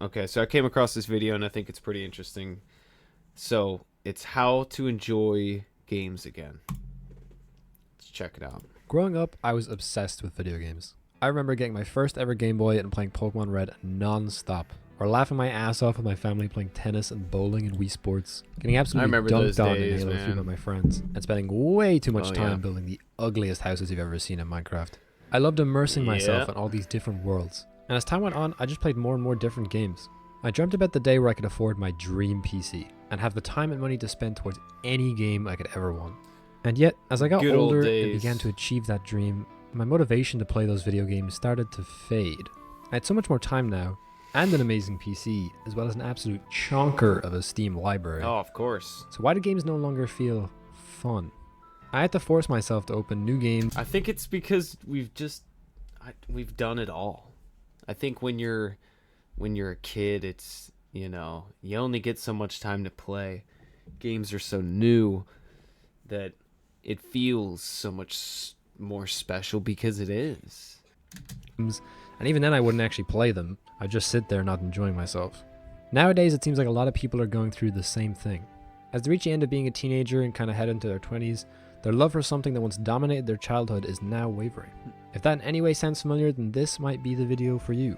Okay, so I came across this video and I think it's pretty interesting. So it's how to enjoy games again. Let's check it out. Growing up, I was obsessed with video games. I remember getting my first ever Game Boy and playing Pokemon Red non-stop, or laughing my ass off with my family playing tennis and bowling and Wii Sports, getting absolutely remember those dunked on in days, Halo 3 by man. my friends, and spending way too much Oh, time yeah. building the ugliest houses you've ever seen in Minecraft. I loved immersing myself Yeah. in all these different worlds, and as time went on, I just played more and more different games. I dreamt about the day where I could afford my dream PC, and have the time and money to spend towards any game I could ever want. And yet, as I got Good old older and days. began to achieve that dream, my motivation to play those video games started to fade. I had so much more time now, and an amazing PC, as well as an absolute chonker of a Steam library. Oh, of course. So why do games no longer feel fun? I had to force myself to open new games. I think it's because we've done it all. I think when you're a kid, it's, you only get so much time to play. Games are so new that it feels so much more special because it is. And even then I wouldn't actually play them. I'd just sit there not enjoying myself. Nowadays it seems like a lot of people are going through the same thing. As they reach the end of being a teenager and kind of head into their 20s, their love for something that once dominated their childhood is now wavering. If that in any way sounds familiar, then this might be the video for you.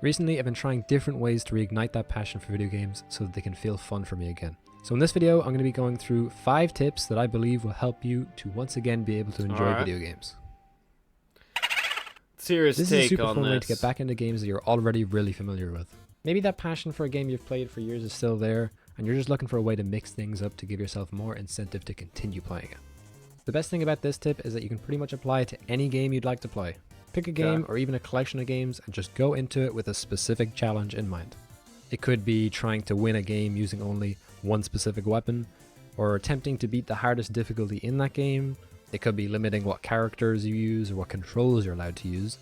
Recently I've been trying different ways to reignite that passion for video games so that they can feel fun for me again. So in this video I'm going to be going through 5 tips that I believe will help you to once again be able to enjoy Alright. video games. Serious This is a take super on fun way this. to get back into games that you're already really familiar with. Maybe that passion for a game you've played for years is still there, and you're just looking for a way to mix things up to give yourself more incentive to continue playing it. The best thing about this tip is that you can pretty much apply it to any game you'd like to play. Pick a game or even a collection of games and just go into it with a specific challenge in mind. It could be trying to win a game using only one specific weapon, or attempting to beat the hardest difficulty in that game. It could be limiting what characters you use or what controls you're allowed to use,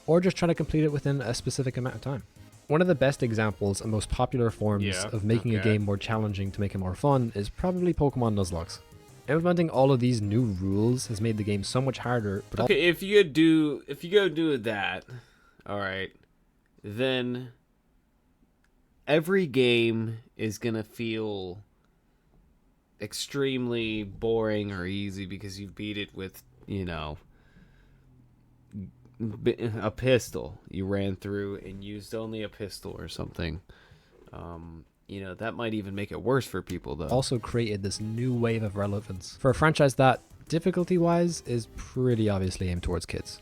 or just trying to complete it within a specific amount of time. One of the best examples and most popular forms of making a game more challenging to make it more fun is probably Pokemon Nuzlocke. Implementing all of these new rules has made the game so much harder, but Okay, if you go do that, all right, then every game is gonna feel extremely boring or easy because you beat it with, a pistol. You ran through and used only a pistol or something. That might even make it worse for people, though. also created this new wave of relevance for a franchise that, difficulty-wise, is pretty obviously aimed towards kids.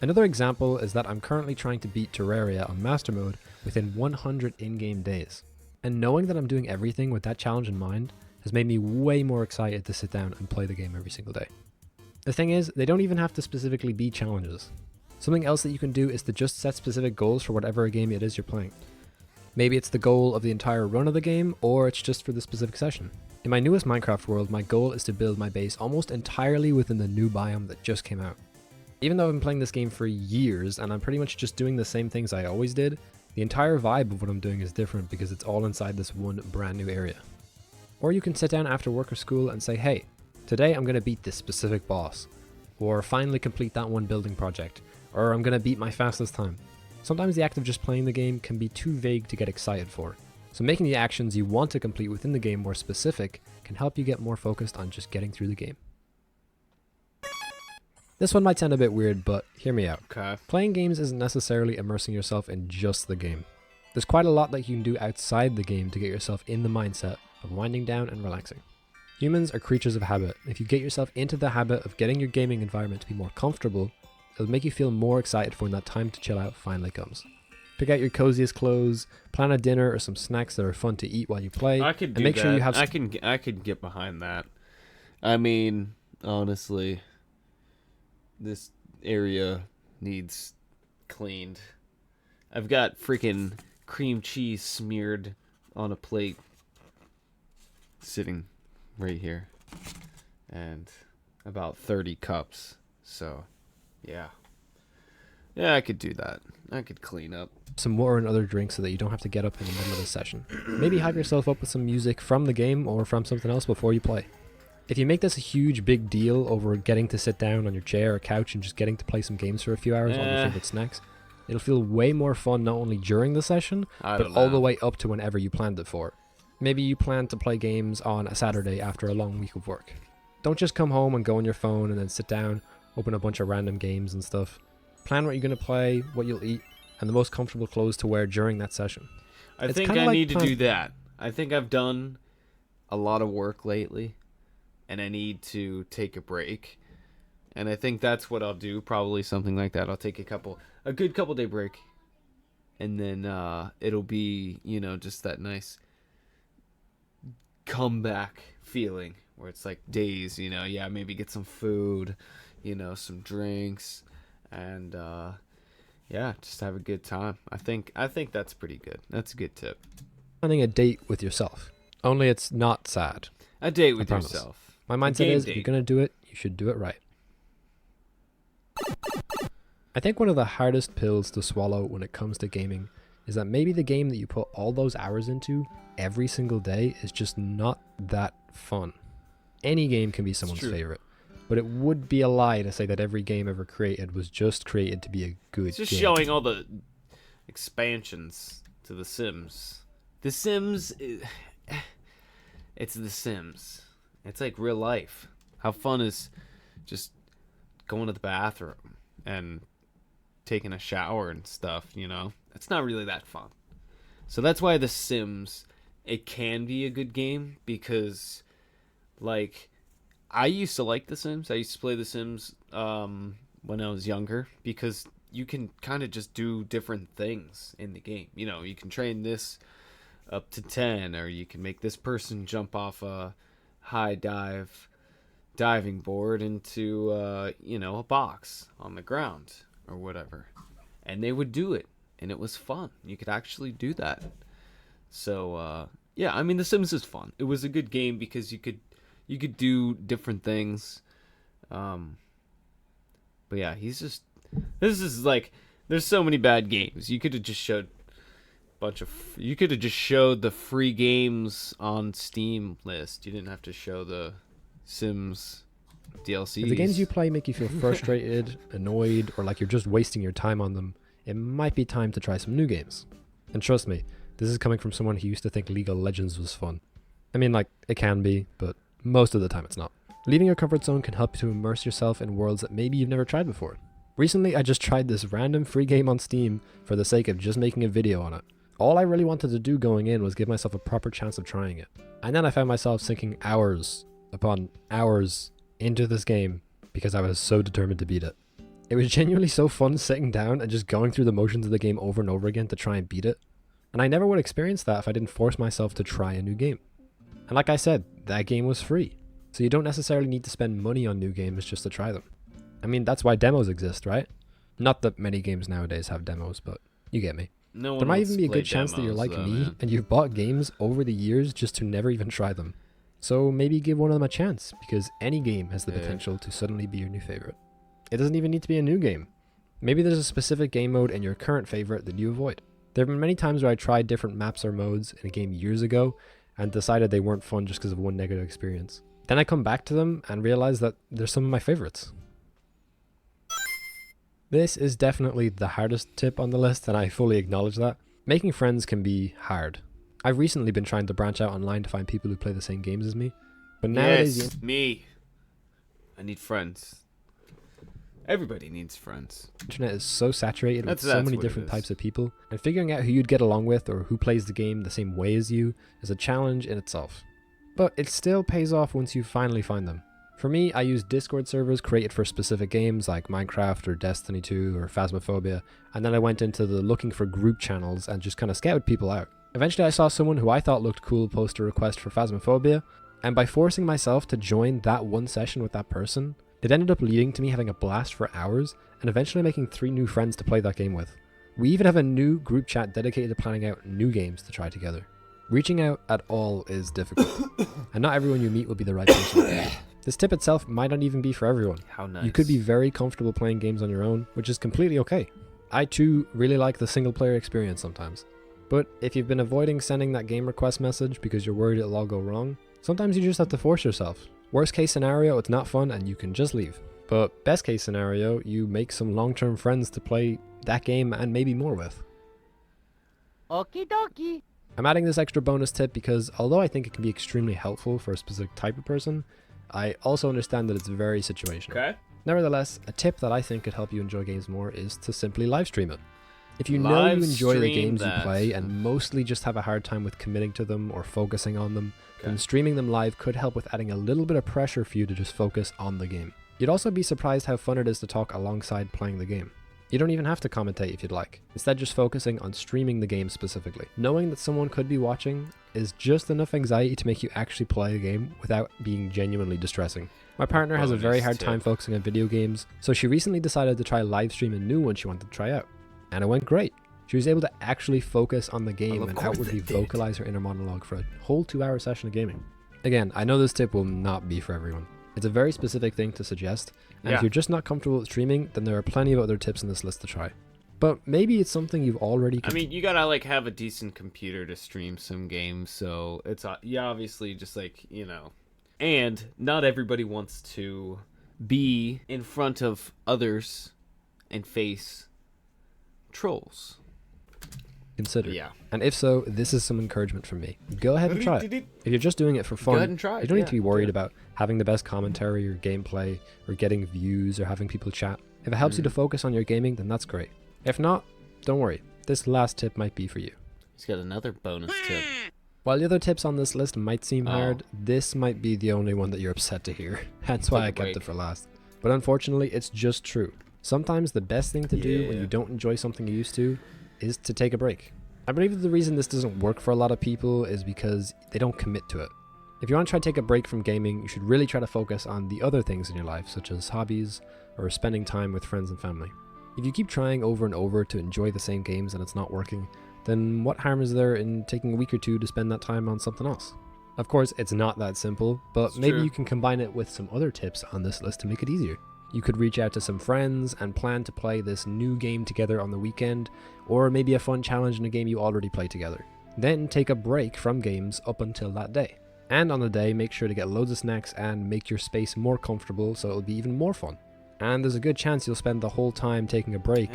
Another example is that I'm currently trying to beat Terraria on Master Mode within 100 in-game days. And knowing that I'm doing everything with that challenge in mind has made me way more excited to sit down and play the game every single day. The thing is, they don't even have to specifically be challenges. Something else that you can do is to just set specific goals for whatever game it is you're playing. Maybe it's the goal of the entire run of the game, or it's just for the specific session. In my newest Minecraft world, my goal is to build my base almost entirely within the new biome that just came out. Even though I've been playing this game for years and I'm pretty much just doing the same things I always did, the entire vibe of what I'm doing is different because it's all inside this one brand new area. Or you can sit down after work or school and say, hey, today I'm going to beat this specific boss, or finally complete that one building project, or I'm going to beat my fastest time. Sometimes the act of just playing the game can be too vague to get excited for, so making the actions you want to complete within the game more specific can help you get more focused on just getting through the game. This one might sound a bit weird, but hear me out. Okay. Playing games isn't necessarily immersing yourself in just the game. There's quite a lot that you can do outside the game to get yourself in the mindset of winding down and relaxing. Humans are creatures of habit. If you get yourself into the habit of getting your gaming environment to be more comfortable, it'll make you feel more excited for when that time to chill out finally comes. Pick out your coziest clothes, plan a dinner or some snacks that are fun to eat while you play, I could do and make that. sure you have I could get behind that. I mean, honestly, this area needs cleaned. I've got freaking cream cheese smeared on a plate sitting right here, and about 30 cups. So, yeah, I could do that. I could clean up. some water and other drinks so that you don't have to get up in the middle of the session. Maybe hype yourself up with some music from the game or from something else before you play. If you make this a huge big deal over getting to sit down on your chair or couch and just getting to play some games for a few hours on your favorite snacks, it'll feel way more fun not only during the session, but all the way up to whenever you planned it for. Maybe you plan to play games on a Saturday after a long week of work. Don't just come home and go on your phone and then sit down, open a bunch of random games and stuff. Plan what you're going to play, what you'll eat, and the most comfortable clothes to wear during that session. I think I need to do that. I think I've done a lot of work lately, and I need to take a break. And I think that's what I'll do, probably something like that. I'll take a good couple day break, and then it'll be, just that nice comeback feeling where it's like days, maybe get some food, some drinks, and just have a good time. I think that's pretty good. That's a good tip. Planning a date with yourself. Only it's not sad. A date with yourself. My mindset is, if you're going to do it, you should do it right. I think one of the hardest pills to swallow when it comes to gaming is that maybe the game that you put all those hours into every single day is just not that fun. Any game can be someone's favorite, but it would be a lie to say that every game ever created was just created to be a good game. It's just game. Showing all the expansions to The Sims. The Sims, it's The Sims. It's like real life. How fun is just going to the bathroom and taking a shower and stuff, It's not really that fun. So that's why The Sims, it can be a good game, because I used to like The Sims. I used to play The Sims when I was younger, because you can kind of just do different things in the game. You can train this up to 10, or you can make this person jump off a high diving board into a box on the ground or whatever, and they would do it, and it was fun. You could actually do that. So The Sims is fun. It was a good game because you could do different things. But yeah, this is like, there's so many bad games. You could have just showed the free games on Steam list. You didn't have to show the Sims DLCs. If the games you play make you feel frustrated, annoyed, or like you're just wasting your time on them, it might be time to try some new games. And trust me, this is coming from someone who used to think League of Legends was fun. I mean, it can be, but most of the time it's not. Leaving your comfort zone can help you to immerse yourself in worlds that maybe you've never tried before. Recently, I just tried this random free game on Steam for the sake of just making a video on it. All I really wanted to do going in was give myself a proper chance of trying it. And then I found myself sinking hours upon hours into this game because I was so determined to beat it. It was genuinely so fun sitting down and just going through the motions of the game over and over again to try and beat it. And I never would experience that if I didn't force myself to try a new game. And like I said, that game was free. So you don't necessarily need to spend money on new games just to try them. I mean, that's why demos exist, right? Not that many games nowadays have demos, but you get me. There might even be a good chance that you're like me and you've bought games over the years just to never even try them. So maybe give one of them a chance, because any game has the potential to suddenly be your new favorite. It doesn't even need to be a new game. Maybe there's a specific game mode in your current favorite that you avoid. There have been many times where I tried different maps or modes in a game years ago and decided they weren't fun just because of one negative experience. Then I come back to them and realize that they're some of my favorites. This is definitely the hardest tip on the list, and I fully acknowledge that. Making friends can be hard. I've recently been trying to branch out online to find people who play the same games as me, but nowadays... me. I need friends. Everybody needs friends. The internet is so saturated with so many different types of people, and figuring out who you'd get along with or who plays the game the same way as you is a challenge in itself. But it still pays off once you finally find them. For me, I use Discord servers created for specific games like Minecraft or Destiny 2 or Phasmophobia, and then I went into the looking for group channels and just kind of scouted people out. Eventually I saw someone who I thought looked cool post a request for Phasmophobia, and by forcing myself to join that one session with that person, it ended up leading to me having a blast for hours and eventually making 3 new friends to play that game with. We even have a new group chat dedicated to planning out new games to try together. Reaching out at all is difficult, and not everyone you meet will be the right person. This tip itself might not even be for everyone. How nice. You could be very comfortable playing games on your own, which is completely okay. I too really like the single player experience sometimes. But if you've been avoiding sending that game request message because you're worried it'll all go wrong, sometimes you just have to force yourself. Worst case scenario, it's not fun and you can just leave. But best case scenario, you make some long-term friends to play that game and maybe more with. Okie dokie. I'm adding this extra bonus tip because although I think it can be extremely helpful for a specific type of person, I also understand that it's very situational. Okay. Nevertheless, a tip that I think could help you enjoy games more is to simply live stream it. If you know Live you enjoy the stream games that. you play and mostly just have a hard time with committing to them or focusing on them, then Okay. streaming them live could help with adding a little bit of pressure for you to just focus on the game. You'd also be surprised how fun it is to talk alongside playing the game. You don't even have to commentate if you'd like. Instead, just focusing on streaming the game specifically. Knowing that someone could be watching is just enough anxiety to make you actually play a game without being genuinely distressing. My partner has a very Bonus hard tip. time focusing on video games, so she recently decided to try live stream a new one she wanted to try out. And it went great. She was able to actually focus on the game Well, of and course outwardly it did. vocalize her inner monologue for a whole 2-hour session of gaming. Again, I know this tip will not be for everyone. It's a very specific thing to suggest, and Yeah. if you're just not comfortable with streaming, then there are plenty of other tips in this list to try. But maybe it's something you've already I mean, you gotta like have a decent computer to stream some games, so it's obviously just like, you know, and not everybody wants to be in front of others and face trolls. consider. Yeah. And if so, this is some encouragement from me. Go ahead and try it. If you're just doing it for fun, Go ahead and try it. you don't need to be yeah, worried yeah. about having the best commentary or gameplay or getting views or having people chat. If it helps you to focus on your gaming, then that's great. If not, don't worry. This last tip might be for you. He's got another bonus tip. While the other tips on this list might seem Oh. hard, this might be the only one that you're upset to hear. Hence why Take I a kept break. it for last. But unfortunately, it's just true. Sometimes the best thing to do when Yeah. you don't enjoy something you used to is to take a break. I believe that the reason this doesn't work for a lot of people is because they don't commit to it. If you want to try to take a break from gaming, you should really try to focus on the other things in your life, such as hobbies or spending time with friends and family. If you keep trying over and over to enjoy the same games and it's not working, then what harm is there in taking a week or two to spend that time on something else? Of course, it's not that simple, but It's maybe true. you can combine it with some other tips on this list to make it easier. You could reach out to some friends and plan to play this new game together on the weekend, or maybe a fun challenge in a game you already play together. Then take a break from games up until that day. And on the day, make sure to get loads of snacks and make your space more comfortable so it'll be even more fun. And there's a good chance you'll spend the whole time taking a break.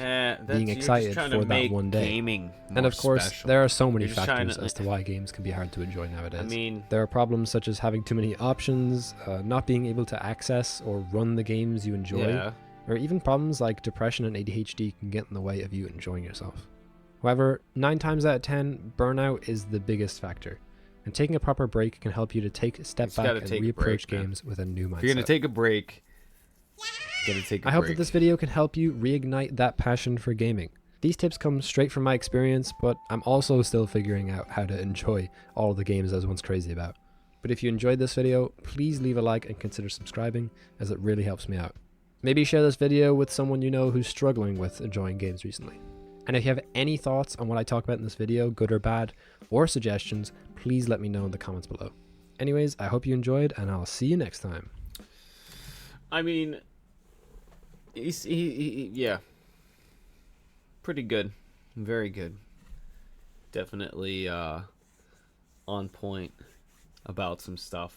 being excited for that one day. Gaming And of course, special. there are so many You're just trying factors to- as to why games can be hard to enjoy nowadays. I mean, There are problems such as having too many options, not being able to access or run the games you enjoy, yeah. or even problems like depression and ADHD can get in the way of you enjoying yourself. However, 9 times out of 10, burnout is the biggest factor, and taking a proper break can help you to take a step Just back gotta and take a reapproach break, man. games with a new mindset. If you're gonna take a break, you gotta take a I hope break. that this video can help you reignite that passion for gaming. These tips come straight from my experience, but I'm also still figuring out how to enjoy all the games I was once crazy about. But if you enjoyed this video, please leave a like and consider subscribing, as it really helps me out. Maybe share this video with someone you know who's struggling with enjoying games recently. And if you have any thoughts on what I talk about in this video, good or bad, or suggestions, please let me know in the comments below. Anyways, I hope you enjoyed, and I'll see you next time. I mean, yeah, pretty good, very good, definitely on point about some stuff.